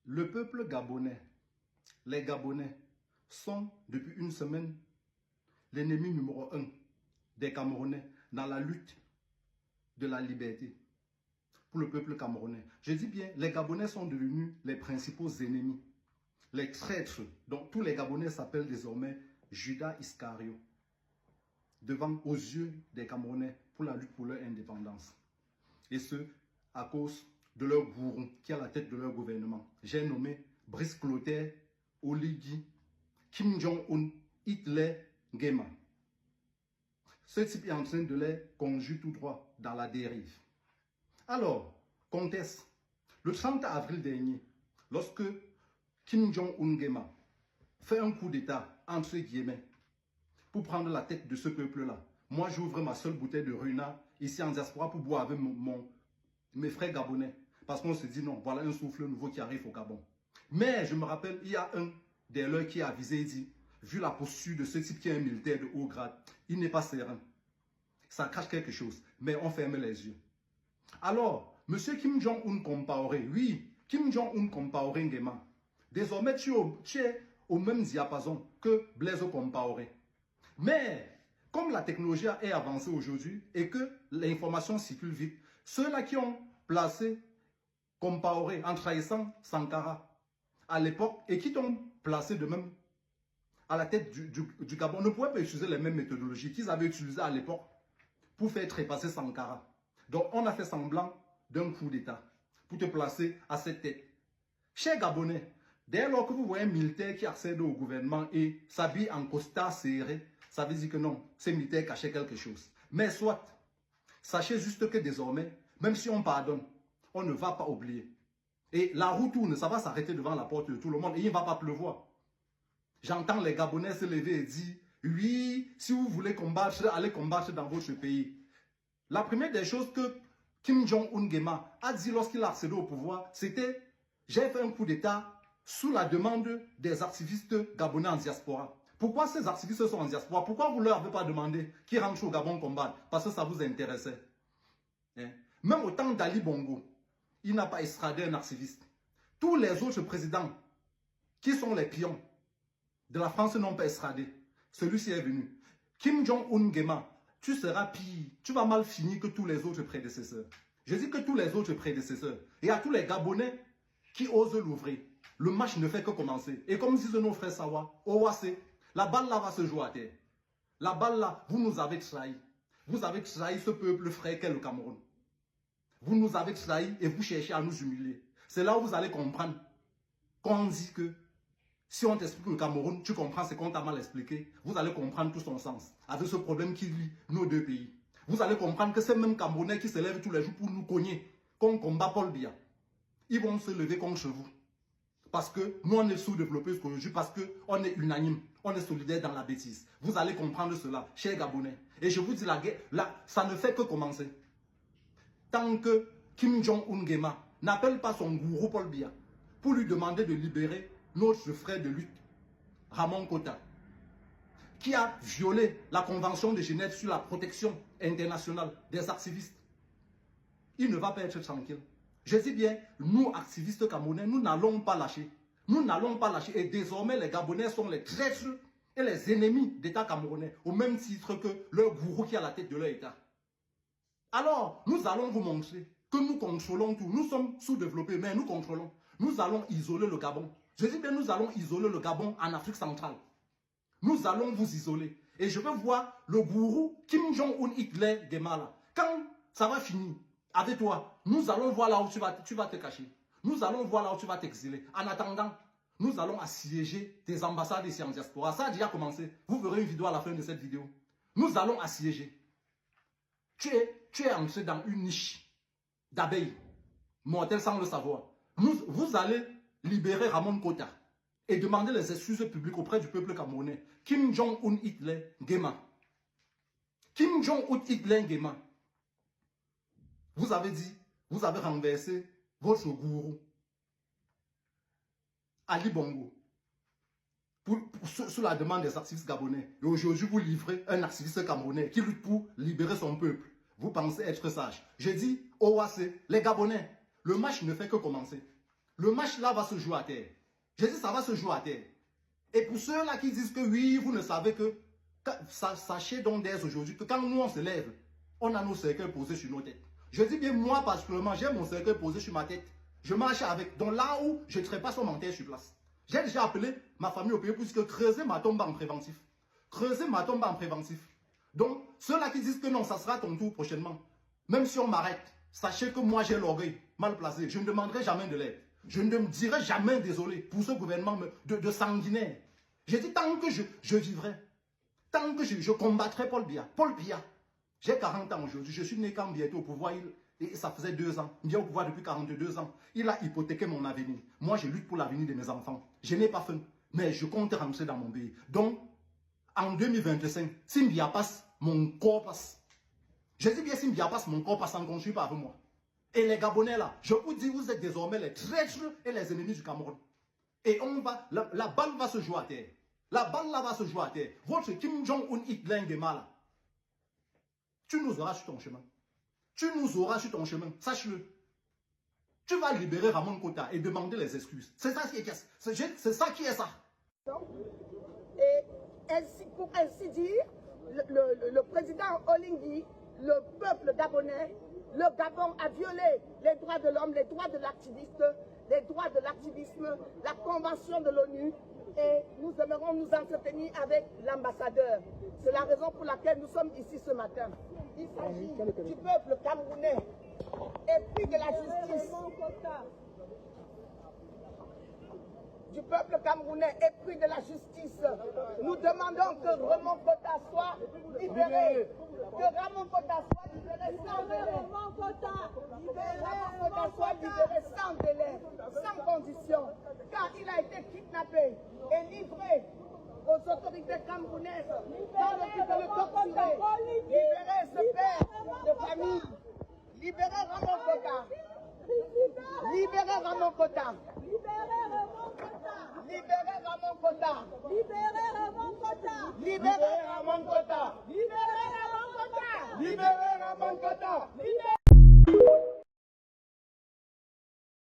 Le peuple gabonais, les Gabonais, sont depuis une semaine l'ennemi numéro 1 des Camerounais dans la lutte de la liberté pour le peuple camerounais. Je dis bien, les Gabonais sont devenus les principaux ennemis, les traîtres. Donc tous les Gabonais s'appellent désormais Judas Iscario, devant aux yeux des Camerounais pour la lutte pour leur indépendance. Et ce, à cause de leur gourou qui est à la tête de leur gouvernement. J'ai nommé Brice Clotaire, Oligui, Kim Jong-un, Hitler, Nguema. Ce type est en train de les conduire tout droit dans la dérive. Alors, comtesse, le 30 avril dernier, lorsque Kim Jong-un Nguema fait un coup d'État, entre guillemets, pour prendre la tête de ce peuple-là, moi j'ouvre ma seule bouteille de Runa ici en diaspora pour boire avec mes frères gabonais. Parce qu'on se dit non, voilà un souffle nouveau qui arrive au Gabon. Mais je me rappelle, il y a un des leurs qui a avisé et dit, vu la posture de ce type qui est un militaire de haut grade, il n'est pas serein. Ça cache quelque chose, mais on ferme les yeux. Alors, M. Kim Jong-un Compaoré, oui, Kim Jong-un Compaoré Nguema, désormais tu es au même diapason que Blaise Compaoré. Mais, comme la technologie est avancée aujourd'hui et que l'information circule vite, ceux-là qui ont placé Compaoré en trahissant Sankara à l'époque et qui t'ont placé de même à la tête du Gabon ne pouvaient pas utiliser les mêmes méthodologies qu'ils avaient utilisées à l'époque pour faire trépasser Sankara. Donc on a fait semblant d'un coup d'État pour te placer à cette tête. Chers Gabonais, dès lors que vous voyez un militaire qui accède au gouvernement et s'habille en costard serré, ça veut dire que non, ces militaires cachaient quelque chose. Mais soit, sachez juste que désormais, même si on pardonne, on ne va pas oublier. Et la roue tourne, ça va s'arrêter devant la porte de tout le monde et il ne va pas pleuvoir. J'entends les Gabonais se lever et dire, oui, si vous voulez combattre, allez combattre dans votre pays. La première des choses que Kim Jong-un Nguema a dit lorsqu'il a accédé au pouvoir, c'était, j'ai fait un coup d'État sous la demande des activistes gabonais en diaspora. Pourquoi ces activistes sont en diaspora? Pourquoi vous ne leur avez pas demandé qu'ils rentrent au Gabon combattre? Parce que ça vous intéressait. Même au temps d'Ali Bongo, il n'a pas extradé un activiste. Tous les autres présidents qui sont les pions de la France n'ont pas extradé. Celui-ci est venu. Kim Jong-un Nguema, tu seras pire, tu vas mal finir que tous les autres prédécesseurs. Je dis que tous les autres prédécesseurs. Et à tous les Gabonais qui osent l'ouvrir. Le match ne fait que commencer. Et comme disent nos frères Sawa, Owase, la balle là va se jouer à terre. La balle là, vous nous avez trahi. Vous avez trahi ce peuple frère qu'est le Cameroun. Vous nous avez trahi et vous cherchez à nous humilier. C'est là où vous allez comprendre qu'on dit que si on t'explique le Cameroun, tu comprends ce qu'on t'a mal expliqué, vous allez comprendre tout son sens. Avec ce problème qui lie nos deux pays. Vous allez comprendre que ces mêmes Camerounais qui se lèvent tous les jours pour nous cogner, qu'on combat Paul Biya, ils vont se lever contre vous. Parce que nous, on est sous-développés aujourd'hui, parce qu'on est unanime, on est solidaire dans la bêtise. Vous allez comprendre cela, chers Gabonais. Et je vous dis, la guerre, là, ça ne fait que commencer. Tant que Kim Jong-un Nguema n'appelle pas son gourou Paul Biya pour lui demander de libérer notre frère de lutte, Ramon Kota, qui a violé la Convention de Genève sur la protection internationale des activistes, il ne va pas être tranquille. Je dis bien, nous, activistes camerounais, nous n'allons pas lâcher. Nous n'allons pas lâcher. Et désormais, les Gabonais sont les traîtres et les ennemis d'État camerounais, au même titre que leur gourou qui est à la tête de leur État. Alors, nous allons vous montrer que nous contrôlons tout. Nous sommes sous-développés, mais nous contrôlons. Nous allons isoler le Gabon. Je dis bien, nous allons isoler le Gabon en Afrique centrale. Nous allons vous isoler. Et je veux voir le gourou Kim Jong-un Hitler Nguema. Quand ça va finir avec toi, nous allons voir là où tu vas te cacher. Nous allons voir là où tu vas t'exiler. En attendant, nous allons assiéger tes ambassades ici en diaspora. Ça a déjà commencé. Vous verrez une vidéo à la fin de cette vidéo. Nous allons assiéger. Tu es entré dans une niche d'abeilles, mortelles sans le savoir. Vous allez libérer Ramon Kota et demander les excuses publiques auprès du peuple camerounais. Kim Jong-un Hitler Nguema. Kim Jong-un Hitler Nguema. Vous avez dit, vous avez renversé votre gourou, Ali Bongo, sous la demande des activistes gabonais. Et aujourd'hui, vous livrez un activiste camerounais qui lutte pour libérer son peuple. Vous pensez être sage. Je dis, Owase, les Gabonais, le match ne fait que commencer. Le match là va se jouer à terre. J'ai dit ça va se jouer à terre. Et pour ceux-là qui disent que oui, vous ne savez que, sachez donc dès aujourd'hui que quand nous on se lève, on a nos cercueils posés sur nos têtes. Je dis bien moi particulièrement, j'ai mon cercueil posé sur ma tête. Je marche avec. Donc là où je trépasse mon terre sur place. J'ai déjà appelé ma famille au pays pour dire que creuser ma tombe en préventif. Creuser ma tombe en préventif. Donc ceux-là qui disent que non, ça sera ton tour prochainement. Même si on m'arrête, sachez que moi j'ai l'orgueil mal placé. Je ne demanderai jamais de l'aide. Je ne me dirai jamais désolé pour ce gouvernement de sanguinaire. J'ai dit tant que je vivrai, tant que je combattrai Paul Biya. Paul Biya, j'ai 40 ans aujourd'hui, je suis né quand Biya était au pouvoir, et ça faisait 2 ans. Il est au pouvoir depuis 42 ans. Il a hypothéqué mon avenir. Moi, je lutte pour l'avenir de mes enfants. Je n'ai pas faim, mais je compte rentrer dans mon pays. Donc, en 2025, si Biya passe, mon corps passe. Je dis bien si Biya passe, mon corps passe, en construit pas avec moi. Et les Gabonais là, je vous dis, vous êtes désormais les traîtres et les ennemis du Cameroun. Et on va, la balle va se jouer à terre. La balle là va se jouer à terre. Votre Kim Jong-un Hitler là, tu nous auras sur ton chemin. Tu nous auras sur ton chemin, sache-le. Tu vas libérer Ramon Kota et demander les excuses. C'est ça qui est ça. Et ainsi, pour ainsi dire, le président Olingi, le peuple gabonais, le Gabon a violé les droits de l'homme, les droits de l'activiste, les droits de l'activisme, la convention de l'ONU, et nous aimerons nous entretenir avec l'ambassadeur. C'est la raison pour laquelle nous sommes ici ce matin. Il s'agit du peuple camerounais et puis de la justice. Du peuple camerounais épris de la justice. Nous demandons que Ramon Kota soit libéré. Que Ramon Kota soit libéré sans délai. Ramon Kota soit libéré sans délai, sans condition. Car il a été kidnappé et livré aux autorités camerounaises dans le but de le torturer. Libérer ce père de famille. Libérer Ramon Kota. Libérer Ramon Kota. Libérez Ramon Kota. Libérez Ramon Kota. Libérez Ramon Kota. Libérez Ramon Kota. Libérez Ramon Kota. Libérez Ramon Kota.